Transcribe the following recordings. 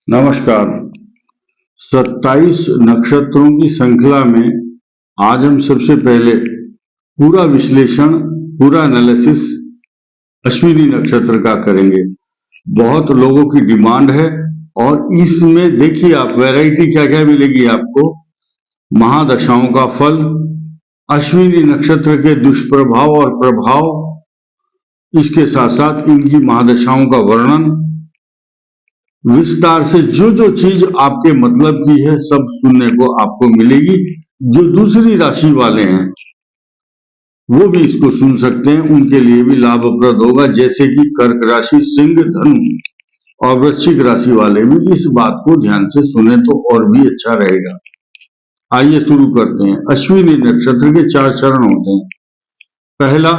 नमस्कार। 27 नक्षत्रों की श्रृंखला में आज हम सबसे पहले पूरा विश्लेषण, पूरा एनालिसिस अश्विनी नक्षत्र का करेंगे। बहुत लोगों की डिमांड है और इसमें देखिए आप वैरायटी क्या क्या मिलेगी आपको। महादशाओं का फल, अश्विनी नक्षत्र के दुष्प्रभाव और प्रभाव, इसके साथ साथ इनकी महादशाओं का वर्णन विस्तार से, जो जो चीज आपके मतलब की है सब सुनने को आपको मिलेगी। जो दूसरी राशि वाले हैं वो भी इसको सुन सकते हैं, उनके लिए भी लाभप्रद होगा। जैसे कि कर्क राशि, सिंह, धनु और वृश्चिक राशि वाले भी इस बात को ध्यान से सुने तो और भी अच्छा रहेगा। आइए शुरू करते हैं। अश्विनी नक्षत्र के 4 चरण होते हैं। पहला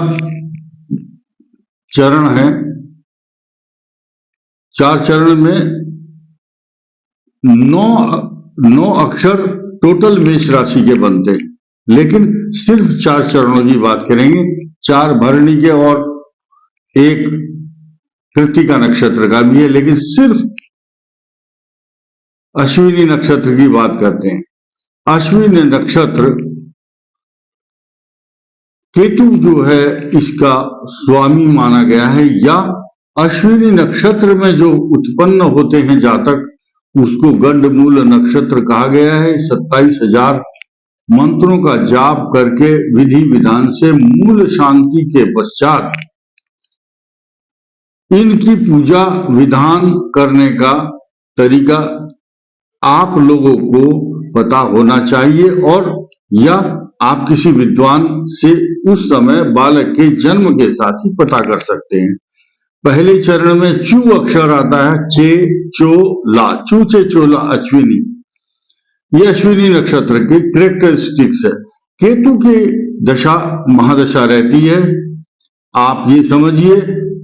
चरण है, 4 चरण में 9 अक्षर टोटल मेष राशि के बनते हैं, लेकिन सिर्फ 4 चरणों की बात करेंगे। 4 भरणी के और 1 कृत्तिका नक्षत्र का भी है, लेकिन सिर्फ अश्विनी नक्षत्र की बात करते हैं। अश्विनी नक्षत्र केतु जो है इसका स्वामी माना गया है, या अश्विनी नक्षत्र में जो उत्पन्न होते हैं जातक उसको गंडमूल नक्षत्र कहा गया है। 27,000 मंत्रों का जाप करके विधि विधान से मूल शांति के पश्चात इनकी पूजा विधान करने का तरीका आप लोगों को पता होना चाहिए, और या आप किसी विद्वान से उस समय बालक के जन्म के साथ ही पता कर सकते हैं। पहले चरण में चू अक्षर आता है, चे चो ला, चू चे चोला अश्विनी। ये अश्विनी नक्षत्र की कैरेक्टरिस्टिक्स है। केतु की दशा महादशा रहती है, आप ये समझिए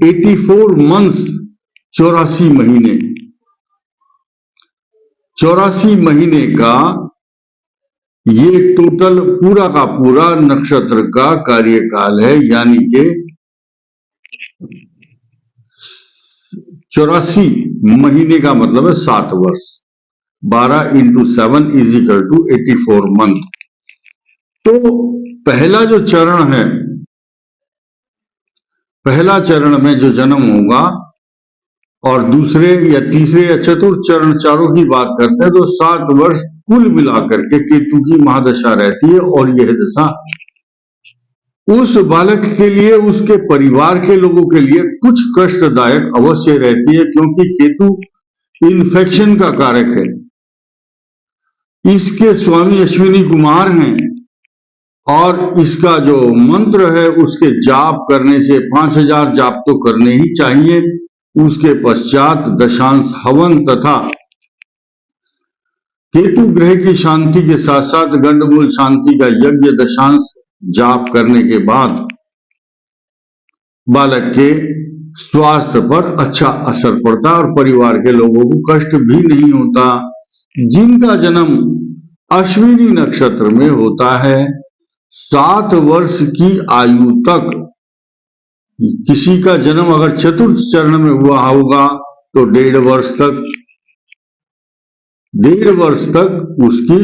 84 मंथ्स, 84 महीने, 84 महीने का ये टोटल पूरा का पूरा नक्षत्र का कार्यकाल है। यानी कि 84 महीने का मतलब है 7 वर्ष। 12 × 7 = 84 मंथ। तो पहला जो चरण है, पहला चरण में जो जन्म होगा और दूसरे या तीसरे या चतुर्थ चरण, चारों की बात करते हैं तो 7 वर्ष कुल मिलाकर के केतु की महादशा रहती है। और यह दशा उस बालक के लिए, उसके परिवार के लोगों के लिए कुछ कष्टदायक अवश्य रहती है, क्योंकि केतु इन्फेक्शन का कारक है। इसके स्वामी अश्विनी कुमार हैं और इसका जो मंत्र है उसके जाप करने से 5000 जाप तो करने ही चाहिए। उसके पश्चात दशांश हवन तथा केतु ग्रह की शांति के साथ साथ गंडमूल शांति का यज्ञ दशांश जाप करने के बाद बालक के स्वास्थ्य पर अच्छा असर पड़ता और परिवार के लोगों को कष्ट भी नहीं होता। जिनका जन्म अश्विनी नक्षत्र में होता है, 7 वर्ष की आयु तक, किसी का जन्म अगर चतुर्थ चरण में हुआ होगा तो 1.5 वर्ष तक, 1.5 वर्ष तक उसकी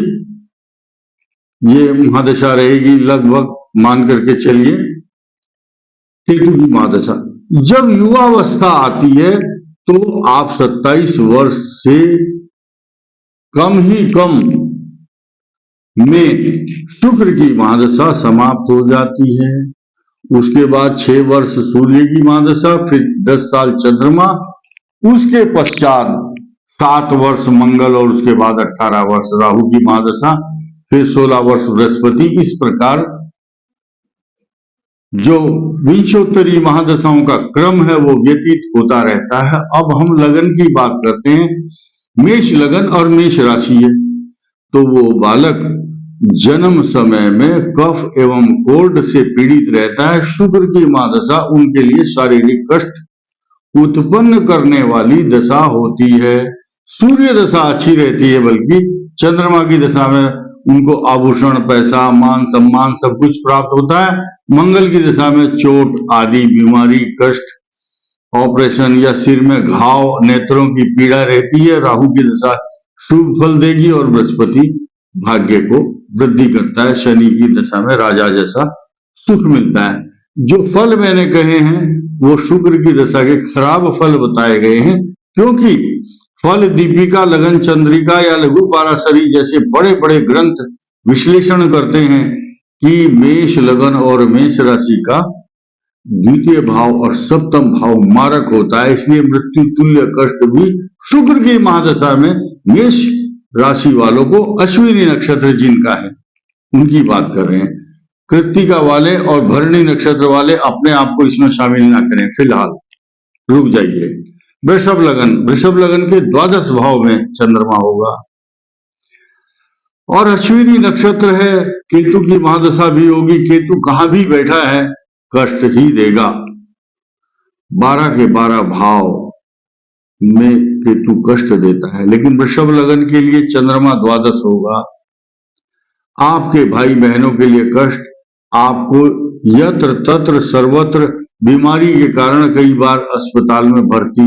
ये महादशा रहेगी, लगभग मान करके चलिए केतु की महादशा। जब युवावस्था आती है तो आप 27 वर्ष से कम ही कम में शुक्र की महादशा समाप्त हो जाती है। उसके बाद 6 वर्ष सूर्य की महादशा, फिर 10 साल चंद्रमा, उसके पश्चात 7 वर्ष मंगल और उसके बाद 18 वर्ष राहु की महादशा, फिर 16 वर्ष बृहस्पति। इस प्रकार जो विंशोत्तरी महादशाओं का क्रम है वो व्यतीत होता रहता है। अब हम लगन की बात करते हैं। मेष लगन और मेष राशि है, तो वो बालक जन्म समय में कफ एवं कोल्ड से पीड़ित रहता है। शुक्र की महादशा उनके लिए शारीरिक कष्ट उत्पन्न करने वाली दशा होती है। सूर्य दशा अच्छी रहती है, बल्कि चंद्रमा की दशा में उनको आभूषण, पैसा, मान सम्मान सब कुछ प्राप्त होता है। मंगल की दशा में चोट आदि बीमारी, कष्ट ऑपरेशन या सिर में घाव, नेत्रों की पीड़ा रहती है, राहु की दशा शुभ फल देगी और बृहस्पति भाग्य को वृद्धि करता है। शनि की दशा में राजा जैसा सुख मिलता है। जो फल मैंने कहे हैं वो शुक्र की दशा के खराब फल बताए गए हैं, क्योंकि फल दीपिका, लगन चंद्रिका या लघु पाराशरी जैसे बड़े बड़े ग्रंथ विश्लेषण करते हैं कि मेष लगन और मेष राशि का द्वितीय भाव और सप्तम भाव मारक होता है, इसलिए मृत्यु तुल्य कष्ट भी शुक्र की महादशा में मेष राशि वालों को, अश्विनी नक्षत्र जिनका है उनकी बात कर रहे हैं। कृत्तिका वाले और भरणी नक्षत्र वाले अपने आप को इसमें शामिल ना करें, फिलहाल रुक जाइए। वृषभ लगन, वृषभ लगन के द्वादश भाव में चंद्रमा होगा और अश्विनी नक्षत्र है, केतु की महादशा भी होगी। केतु कहां भी बैठा है कष्ट ही देगा। 12 के 12 भाव में केतु कष्ट देता है, लेकिन वृषभ लगन के लिए चंद्रमा द्वादश होगा। आपके भाई बहनों के लिए कष्ट, आपको यत्र तत्र सर्वत्र बीमारी के कारण कई बार अस्पताल में भर्ती,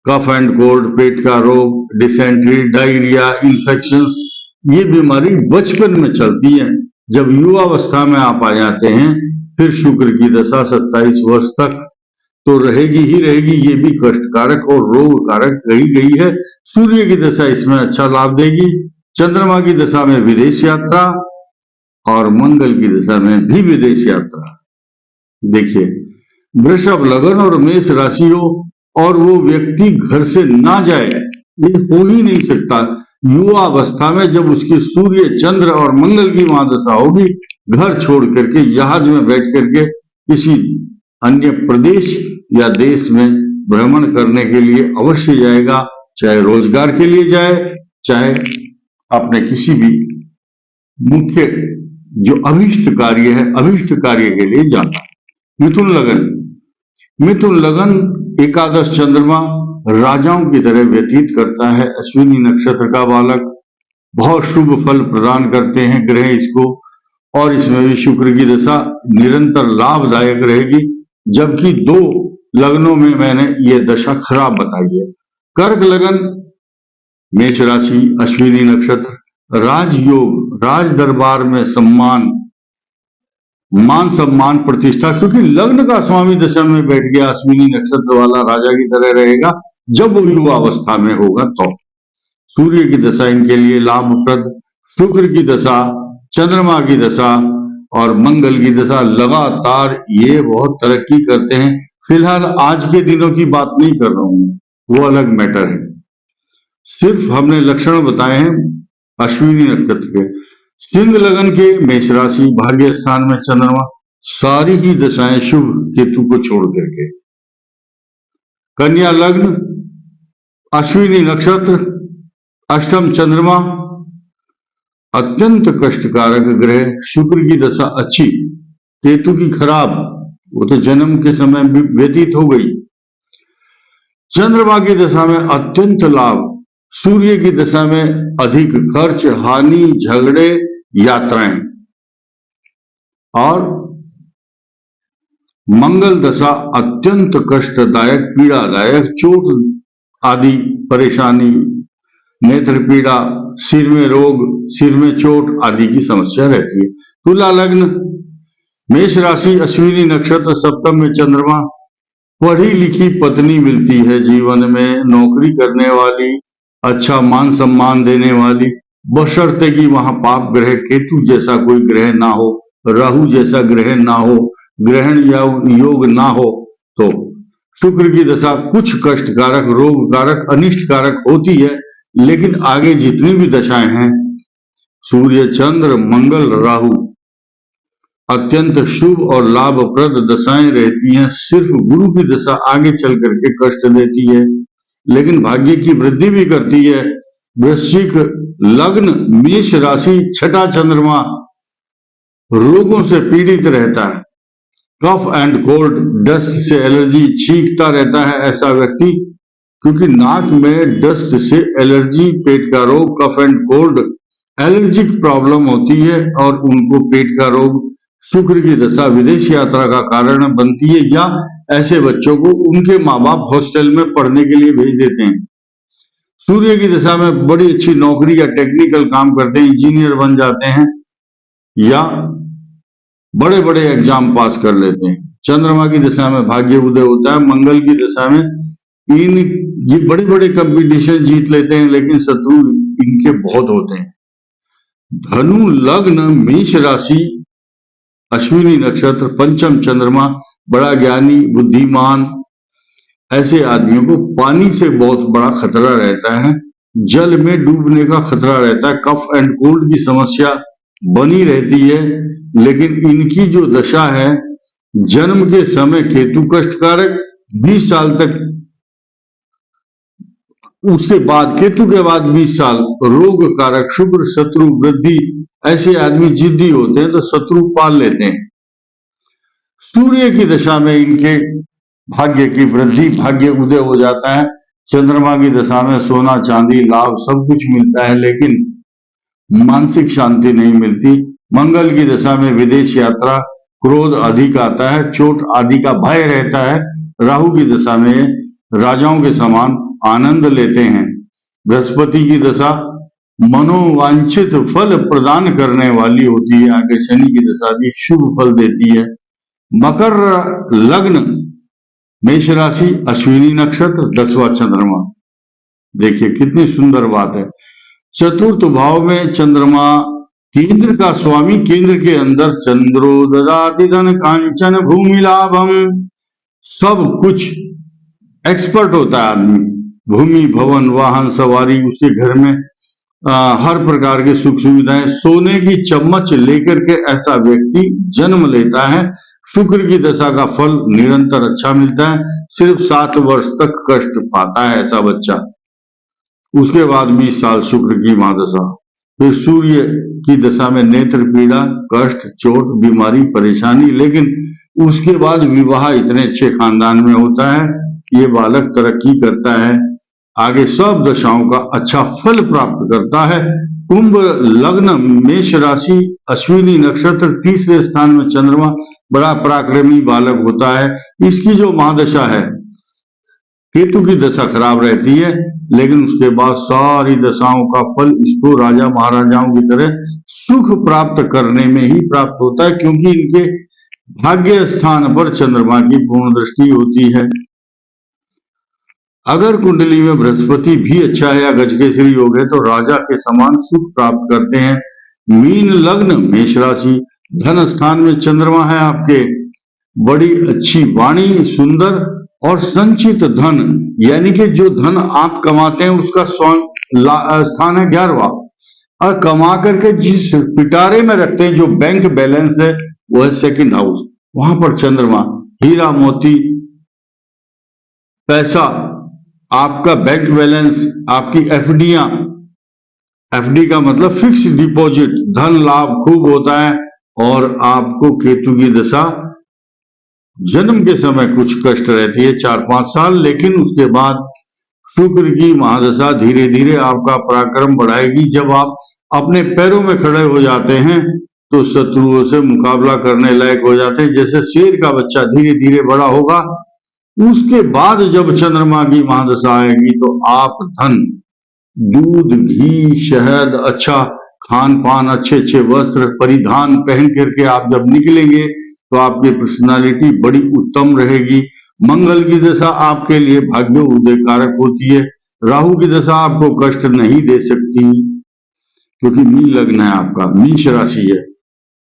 कफ एंड कोल्ड, पेट का रोग, डिसेंट्री, डायरिया, इन्फेक्शंस, ये बीमारी बचपन में चलती है। जब युवावस्था में आप आ जाते हैं फिर शुक्र की दशा 27 वर्ष तक तो रहेगी ही रहेगी। ये भी कष्टकारक और रोग कारक कही गई है। सूर्य की दशा इसमें अच्छा लाभ देगी। चंद्रमा की दशा में विदेश यात्रा और मंगल की दशा में भी विदेश यात्रा। देखिए, वृषभ लगन और मेष राशि हो और वो व्यक्ति घर से ना जाए, ये हो ही नहीं सकता। युवा अवस्था में जब उसकी सूर्य, चंद्र और मंगल की महादशा होगी, घर छोड़ करके जहाज में बैठ करके किसी अन्य प्रदेश या देश में भ्रमण करने के लिए अवश्य जाएगा, चाहे रोजगार के लिए जाए, चाहे अपने किसी भी मुख्य जो अभिष्ट कार्य है, अभिष्ट कार्य के लिए जाता। मिथुन लगन, मिथुन लगन एकादश चंद्रमा राजाओं की तरह व्यतीत करता है। अश्विनी नक्षत्र का बालक, बहुत शुभ फल प्रदान करते हैं ग्रह इसको, और इसमें भी शुक्र की दशा निरंतर लाभदायक रहेगी। जबकि 2 लगनों में मैंने ये दशा खराब बताई है। कर्क लगन, मेष राशि, अश्विनी नक्षत्र, राजयोग, राज दरबार में सम्मान, मान सम्मान, प्रतिष्ठा, क्योंकि लग्न का स्वामी दशा में बैठ गया, अश्विनी नक्षत्र वाला राजा की तरह रहेगा जब वो युवा अवस्था में होगा। तो सूर्य की दशा इनके लिए लाभप्रद, शुक्र की दशा, चंद्रमा की दशा और मंगल की दशा लगातार ये बहुत तरक्की करते हैं। फिलहाल आज के दिनों की बात नहीं कर रहा हूं, वो अलग मैटर है। सिर्फ हमने लक्षण बताए हैं अश्विनी नक्षत्र के। सिंह लगन के मेष राशि, भाग्य स्थान में चंद्रमा, सारी ही दशाएं शुभ केतु को छोड़ करके। कन्या लग्न, अश्विनी नक्षत्र, अष्टम चंद्रमा, अत्यंत कष्टकारक ग्रह। शुक्र की दशा अच्छी, केतु की खराब, वो तो जन्म के समय भी व्यतीत हो गई। चंद्रमा की दशा में अत्यंत लाभ, सूर्य की दशा में अधिक खर्च, हानि, झगड़े, यात्राएं, और मंगल दशा अत्यंत कष्टदायक, पीड़ादायक, चोट आदि परेशानी, नेत्र पीड़ा, सिर में रोग, सिर में चोट आदि की समस्या रहती है। तुला लग्न, मेष राशि, अश्विनी नक्षत्र, सप्तम में चंद्रमा, पढ़ी लिखी पत्नी मिलती है जीवन में, नौकरी करने वाली, अच्छा मान सम्मान देने वाली, बशर्ते कि वहां पाप ग्रह केतु जैसा कोई ग्रह ना हो, राहु जैसा ग्रह ना हो, ग्रहण या योग ना हो। तो शुक्र की दशा कुछ कष्टकारक, रोग कारक, अनिष्ट कारक होती है, लेकिन आगे जितनी भी दशाएं हैं, सूर्य, चंद्र, मंगल, राहु, अत्यंत शुभ और लाभप्रद दशाएं रहती हैं। सिर्फ गुरु की दशा आगे चल करके कष्ट देती है, लेकिन भाग्य की वृद्धि भी करती है। वृश्चिक लग्न, मेष राशि, छठा चंद्रमा, रोगों से पीड़ित रहता है, कफ एंड कोल्ड, डस्ट से एलर्जी, छींकता रहता है ऐसा व्यक्ति, क्योंकि नाक में डस्ट से एलर्जी, पेट का रोग, cough and cold, allergic problem होती है और उनको पेट का रोग, शुक्र की दशा विदेश यात्रा का कारण बनती है, या ऐसे बच्चों को उनके माँ बाप हॉस्टल में पढ़ने के लिए भेज देते हैं। सूर्य की दशा में बड़ी अच्छी नौकरी या टेक्निकल काम करते हैं, इंजीनियर बन जाते हैं या बड़े बड़े एग्जाम पास कर लेते हैं। चंद्रमा की दशा में भाग्य उदय होता है। मंगल की दशा में ये बड़े बड़े कंपटीशन जीत लेते हैं, लेकिन शत्रु इनके बहुत होते हैं। धनु लग्न मेष राशि अश्विनी नक्षत्र पंचम चंद्रमा, बड़ा ज्ञानी बुद्धिमान, ऐसे आदमियों को पानी से बहुत बड़ा खतरा रहता है, जल में डूबने का खतरा रहता है, कफ एंड कोल्ड की समस्या बनी रहती है। लेकिन इनकी जो दशा है, जन्म के समय केतु कष्टकारक, 20 साल तक, उसके बाद केतु के बाद 20 साल रोग कारक शुक्र, शत्रु वृद्धि, ऐसे आदमी जिद्दी होते हैं तो शत्रु पाल लेते हैं। सूर्य की दशा में इनके भाग्य की वृद्धि, भाग्य उदय हो जाता है। चंद्रमा की दशा में सोना चांदी लाभ सब कुछ मिलता है, लेकिन मानसिक शांति नहीं मिलती। मंगल की दशा में विदेश यात्रा, क्रोध अधिक आता है, चोट आदि का भय रहता है। राहु की दशा में राजाओं के समान आनंद लेते हैं। बृहस्पति की दशा मनोवांछित फल प्रदान करने वाली होती है। आगे शनि की दशा भी शुभ फल देती है। मकर लग्न मेष राशि अश्विनी नक्षत्र 10वां चंद्रमा, देखिए कितनी सुंदर बात है। चतुर्थ भाव में चंद्रमा, केंद्र का स्वामी, केंद्र के अंदर चंद्रो ददाति धन कांचन भूमि लाभम, सब कुछ एक्सपर्ट होता है आदमी, भूमि भवन वाहन सवारी, उसके घर में हर प्रकार के सुख सुविधाएं, सोने की चम्मच लेकर के ऐसा व्यक्ति जन्म लेता है। शुक्र की दशा का फल निरंतर अच्छा मिलता है। सिर्फ 7 वर्ष तक कष्ट पाता है ऐसा बच्चा, उसके बाद 20 साल शुक्र की महादशा। फिर सूर्य की दशा में नेत्र पीड़ा, कष्ट, चोट, बीमारी, परेशानी, लेकिन उसके बाद विवाह इतने अच्छे खानदान में होता है, ये बालक तरक्की करता है, आगे सब दशाओं का अच्छा फल प्राप्त करता है। कुंभ लग्न मेष राशि अश्विनी नक्षत्र 3रे स्थान में चंद्रमा, बड़ा पराक्रमी बालक होता है। इसकी जो महादशा है, केतु की दशा खराब रहती है, लेकिन उसके बाद सारी दशाओं का फल इसको राजा महाराजाओं की तरह सुख प्राप्त करने में ही प्राप्त होता है, क्योंकि इनके भाग्य स्थान पर चंद्रमा की पूर्ण दृष्टि होती है। अगर कुंडली में बृहस्पति भी अच्छा है या गजकेसरी योग है तो राजा के समान सुख प्राप्त करते हैं। मीन लग्न मेष राशि, धन स्थान में चंद्रमा है आपके, बड़ी अच्छी वाणी, सुंदर और संचित धन, यानी कि जो धन आप कमाते हैं उसका स्थान है 11वां, और कमा करके जिस पिटारे में रखते हैं, जो बैंक बैलेंस है, वो है 2nd हाउस, वहां पर चंद्रमा, हीरा मोती, पैसा, आपका बैंक बैलेंस, आपकी एफडियां, एफडी का मतलब फिक्स डिपॉजिट, धन लाभ खूब होता है। और आपको केतु की दशा जन्म के समय कुछ कष्ट रहती है 4-5 साल, लेकिन उसके बाद शुक्र की महादशा धीरे धीरे आपका पराक्रम बढ़ाएगी। जब आप अपने पैरों में खड़े हो जाते हैं तो शत्रुओं से मुकाबला करने लायक हो जाते हैं। जैसे शेर का बच्चा धीरे धीरे बड़ा होगा, उसके बाद जब चंद्रमा की महादशा आएगी तो आप धन, दूध, घी, शहद, अच्छा खान पान, अच्छे अच्छे वस्त्र परिधान पहन करके आप जब निकलेंगे तो आपकी पर्सनालिटी बड़ी उत्तम रहेगी। मंगल की दशा आपके लिए भाग्य उदय कारक होती है। राहु की दशा आपको कष्ट नहीं दे सकती, क्योंकि मीन लग्न है आपका, मेष राशि है।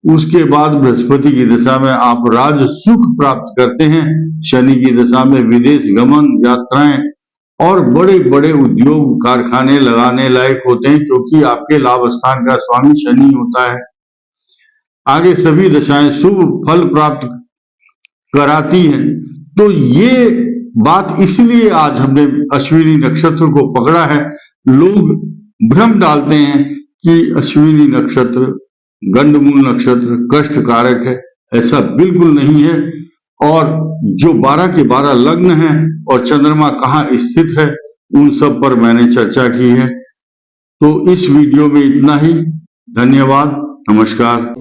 उसके बाद बृहस्पति की दशा में आप राज सुख प्राप्त करते हैं। शनि की दशा में विदेश गमन, यात्राएं और बड़े बड़े उद्योग कारखाने लगाने लायक होते हैं, क्योंकि आपके लाभ स्थान का स्वामी शनि होता है। आगे सभी दशाएं शुभ फल प्राप्त कराती हैं। तो ये बात इसलिए आज हमने अश्विनी नक्षत्र को पकड़ा है। लोग भ्रम डालते हैं कि अश्विनी नक्षत्र, गंडमूल नक्षत्र कष्ट कारक है, ऐसा बिल्कुल नहीं है। और जो 12 के 12 लग्न हैं और चंद्रमा कहाँ स्थित है, उन सब पर मैंने चर्चा की है। तो इस वीडियो में इतना ही। धन्यवाद, नमस्कार।